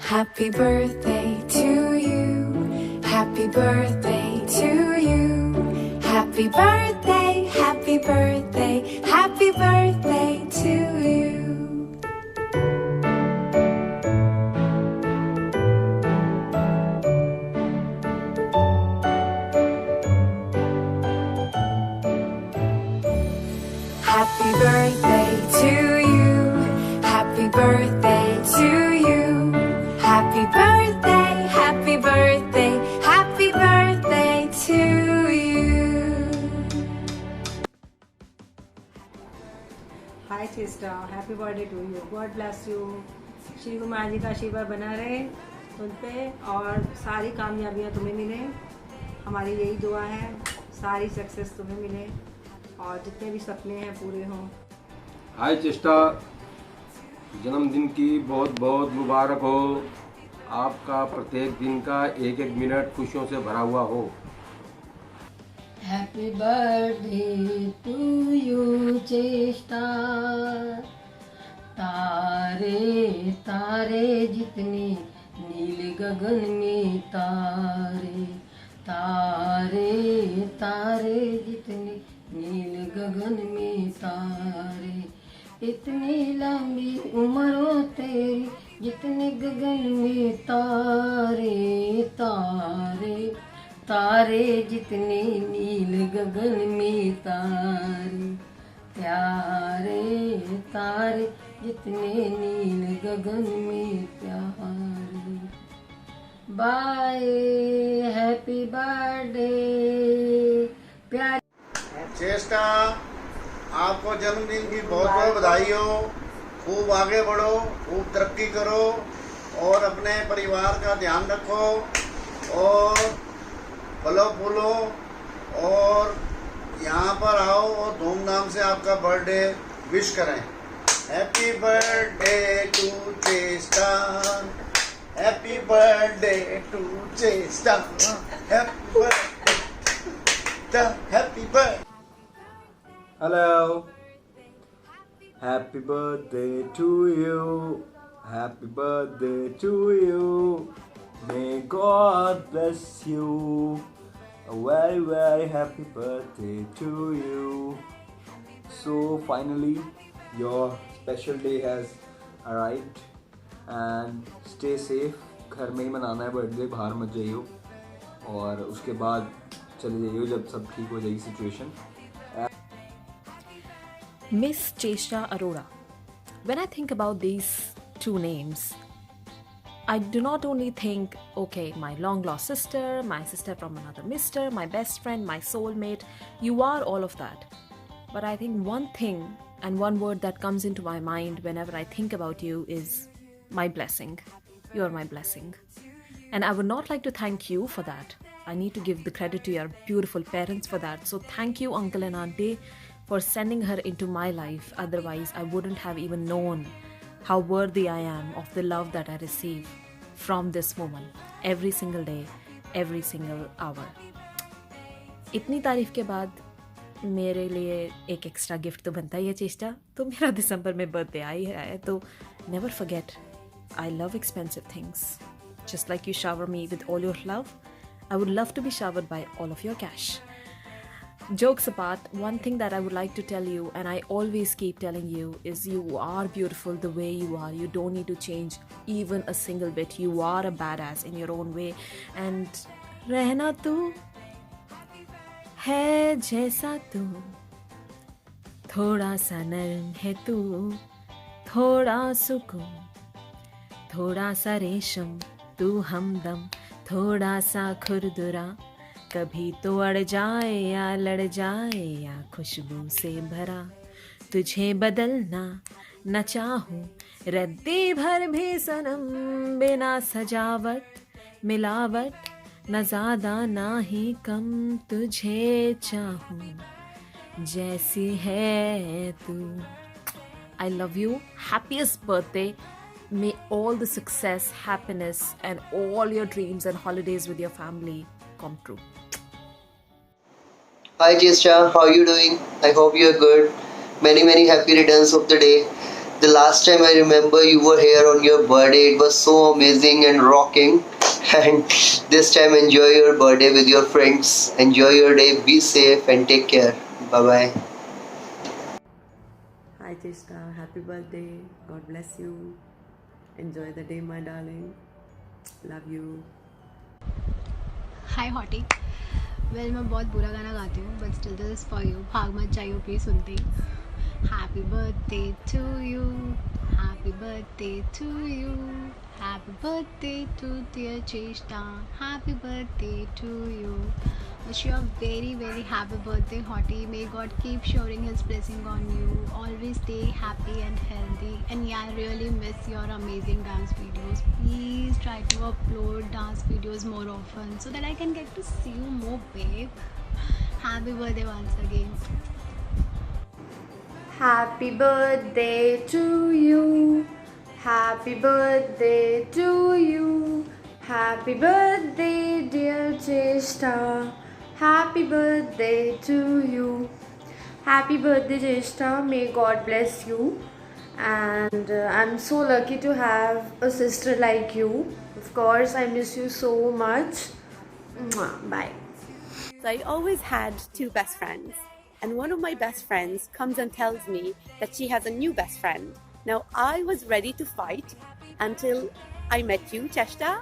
Happy birthday to you. Happy birthday to you. Happy birthday, happy birthday, happy birthday to you. Happy birthday to you. Happy birthday to you. Happy birthday, happy birthday, happy birthday to you. Hi Cheshta, happy birthday to you. God bless you. Shri Guru Maharaj जी का आशीर्वाद बना रहे तुम पे और सारी कामयाबियाँ तुम्हें मिले। हमारी यही दुआ है, सारी सक्सेस तुम्हें मिले और जितने भी सपने हैं पूरे हों। हाय चेस्टा, जन्मदिन की बहुत बहुत मुबारक हो। आपका प्रत्येक दिन का एक एक मिनट खुशियों से भरा हुआ हो। हैप्पी बर्थडे टू यू चेष्टा। तारे तारे जितने नील गगन में तारे, तारे तारे जितने नील गगन में तारे, इतनी लंबी उम्र हो तेरी जितने गगन में तारे, तारे तारे जितने नील गगन में तारे, प्यारे तारे जितने नील गगन में प्यारे। बाय, हैप्पी बर्थडे प्यारे चेष्टा। आपको जन्मदिन की बहुत बहुत बधाई हो। खूब आगे बढ़ो, खूब तरक्की करो और अपने परिवार का ध्यान रखो और फलो फूलो और यहाँ पर आओ और धूमधाम से आपका बर्थडे विश करें। हैप्पी बर्थडे टू चेष्टा, हैप्पी बर्थडे टू चेष्टा, happy birthday, happy birthday. Hello, happy birthday to you. Happy birthday to you. May God bless you. A very very happy birthday to you. So finally your special day has arrived and stay safe. घर में ही मनाना है birthday, बाहर मत जाइयो और उसके बाद चले जाइयो जब सब ठीक हो जाएगी situation. Miss Cheshta Arora. When I think about these two names, I do not only think, okay, my long lost sister, my sister from another mister, my best friend, my soulmate, you are all of that. But I think one thing and one word that comes into my mind whenever I think about you is my blessing. You are my blessing. And I would not like to thank you for that. I need to give the credit to your beautiful parents for that. So thank you, Uncle and Auntie, for sending her into my life. Otherwise, I wouldn't have even known how worthy I am of the love that I receive from this woman every single day, every single hour. इतनी तारीफ के बाद मेरे लिए एक extra gift तो बनता ही है चेष्टा। तो मेरा दिसंबर में बर्थडे आई है तो never forget, I love expensive things. Just like you shower me with all your love, I would love to be showered by all of your cash. Jokes apart, one thing that I would like to tell you, and I always keep telling you, is you are beautiful the way you are. You don't need to change even a single bit. You are a badass in your own way. And रहना तू है जैसा तू, थोड़ा सा नरम है तू, थोड़ा सुकून, थोड़ा सा रेशम, तू हमदम, थोड़ा सा खुरदुरा, कभी तो अड़ जाए या लड़ जाए या खुशबू से भरा, तुझे बदलना न चाहूँ रद्दी भर भी सनम, बिना सजावट मिलावट न ज़्यादा ना ही कम, तुझे चाहूँ जैसी है तू। I love you. Happiest birthday. May all the success, happiness and all your dreams and holidays with your family come true. Hi Chestra, how are you doing? I hope you are good. Many happy returns of the day. The last time I remember you were here on your birthday, it was so amazing and rocking. And this time, enjoy your birthday with your friends. Enjoy your day, be safe, and take care. Bye bye. Hi Cheshta, happy birthday. God bless you. Enjoy the day, my darling. Love you. Hi hottie well मैं बहुत बुरा गाना गाती हूँ but still this is for you भाग मत जाइयो please सुनते ही happy birthday to you happy birthday to you happy birthday to dear Cheshta happy birthday to you wish you a very very happy birthday hottie may god keep showering his blessing on you always stay happy and healthy and yeah I really miss your amazing dance videos please try to upload dance videos more often so that I can get to see you more babe happy birthday once again Happy birthday to you. Happy birthday to you. Happy birthday, dear Cheshta. Happy birthday to you. Happy birthday, Cheshta. May God bless you. And I'm so lucky to have a sister like you. Of course, I miss you so much. Mwah. Bye. So I always had two best friends. And one of my best friends comes and tells me that she has a new best friend. Now I was ready to fight until I met you, Cheshta.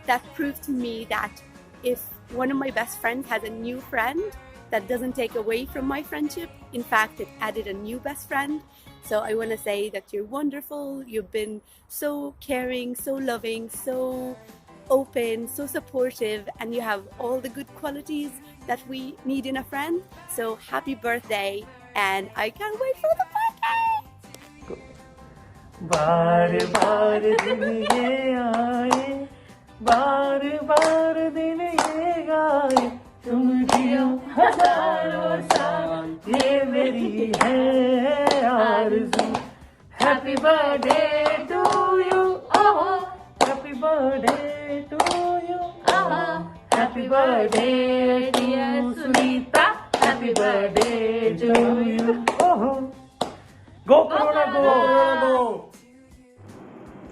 That proved to me that if one of my best friends has a new friend, that doesn't take away from my friendship. In fact, it added a new best friend. So I want to say that you're wonderful. You've been so caring, so loving, so open, so supportive, and you have all the good qualities that we need in a friend. So happy birthday, and I can't wait for the birthday! बार बार दिन ये आए बार बार दिन ये गाए तुम जियो हजारों साल ये मेरी है आरज़ू happy birthday to you happy birthday to you happy birthday dear Sunita happy birthday to you Go Corona, go!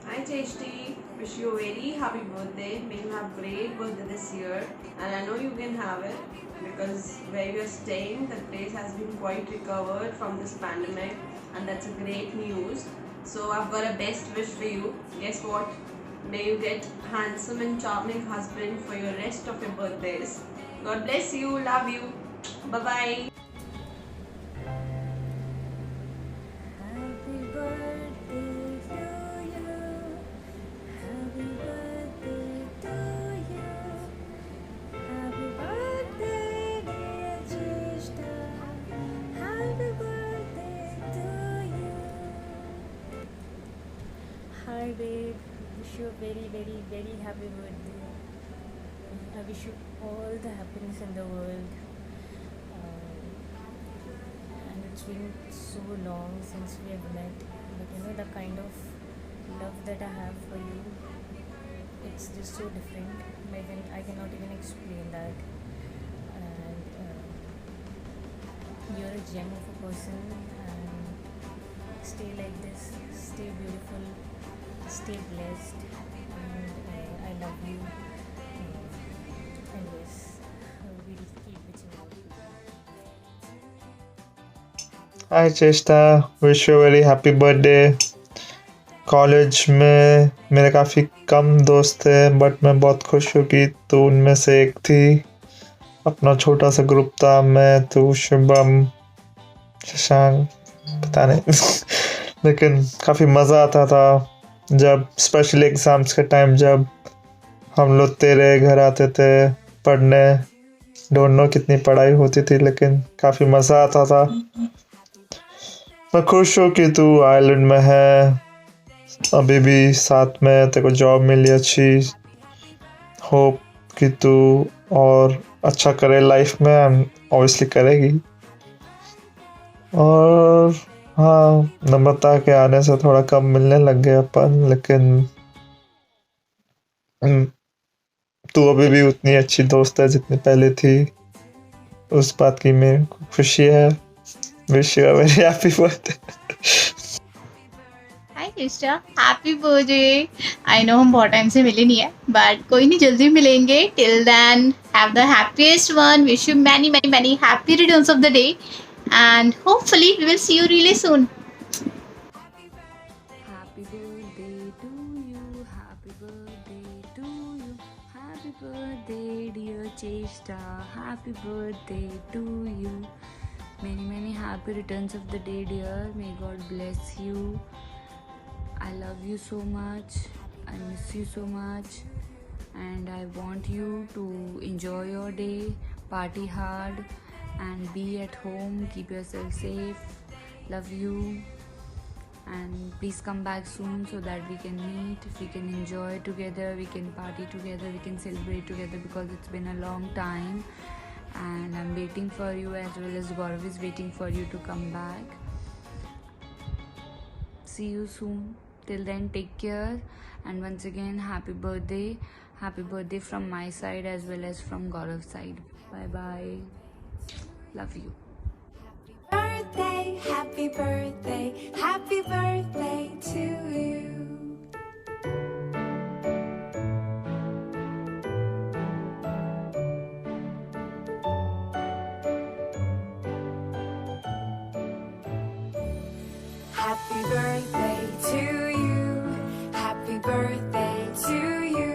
Hi Cheshti, wish you a very happy birthday. May you have great birthday this year, and I know you can have it because where you're staying, the place has been quite recovered from this pandemic, and that's a great news. So I've got a best wish for you. Guess what? May you get handsome and charming husband for your rest of your birthdays. God bless you. Love you. Bye bye. Hi babe, wish you a very very very happy birthday. I wish you all the happiness in the world. And it's been so long since we have met, but you know the kind of love that I have for you, it's just so different. I cannot even explain that. And you're a gem of a person, and stay like this, stay beautiful, stay blessed, and I love you, and yes, we'll keep wishing out. Hi Cheshta, wish you a very happy birthday. College में मेरे काफ़ी कम दोस्त थे, but मैं बहुत खुश हूँ कि तू उनमें से एक थी. अपना छोटा सा ग्रुप था, मैं, तू, शुभम, शशांक, पता नहीं लेकिन काफ़ी मज़ा आता था जब स्पेशल एग्ज़ाम्स के टाइम जब हम लोग तेरे घर आते थे पढ़ने. डोंट नो कितनी पढ़ाई होती थी, लेकिन काफ़ी मज़ा आता था. मैं खुश हूँ कि तू आयरलैंड में है, अभी भी साथ में तेरे को जॉब मिली अच्छी. होप कि तू और अच्छा करे लाइफ में, ऑब्वियसली करेगी. और हाँ, नम्रता के आने से थोड़ा कम मिलने लग गए अपन, लेकिन तू अभी भी उतनी अच्छी दोस्त है जितनी पहले थी. उस बात की मेरे को खुशी है. Wish you a very happy birthday. चेष्टा, हैप्पी बर्थडे। आई नो हम बहुत टाइम से मिले नहीं है, बट कोई नहीं, जल्दी मिलेंगे। Till then have the happiest one. Wish you many many many happy returns of the day, and hopefully we will see you really soon. Happy birthday to you, happy birthday to you, happy birthday dear Cheshta, happy birthday to you. Many many happy returns of the day dear, may God bless you. I love you so much, I miss you so much, and I want you to enjoy your day, party hard and be at home, keep yourself safe. Love you, and please come back soon so that we can meet, we can enjoy together, we can party together, we can celebrate together, because it's been a long time and I'm waiting for you, as well as Gaurav is waiting for you to come back. See you soon. Till then, take care, and once again happy birthday from my side as well as from Gaurav's side. Bye bye, love you. Happy birthday, happy birthday to you. Happy birthday to you, happy birthday to you.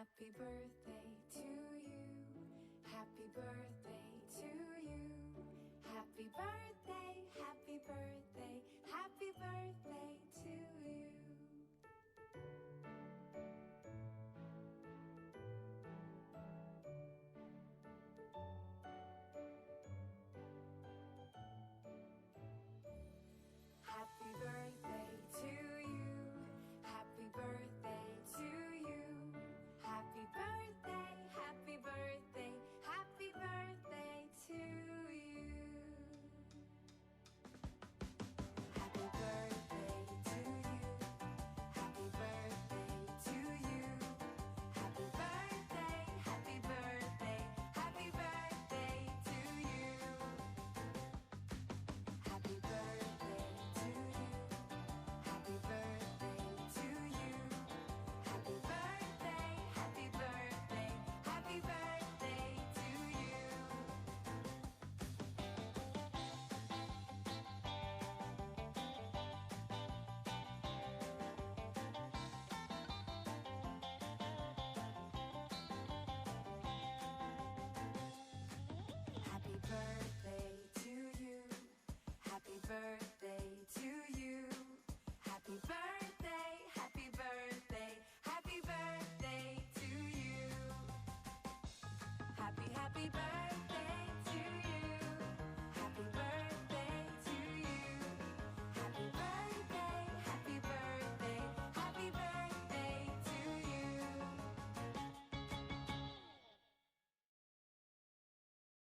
Happy birthday to you. Happy birthday to you. Happy birthday, happy birthday.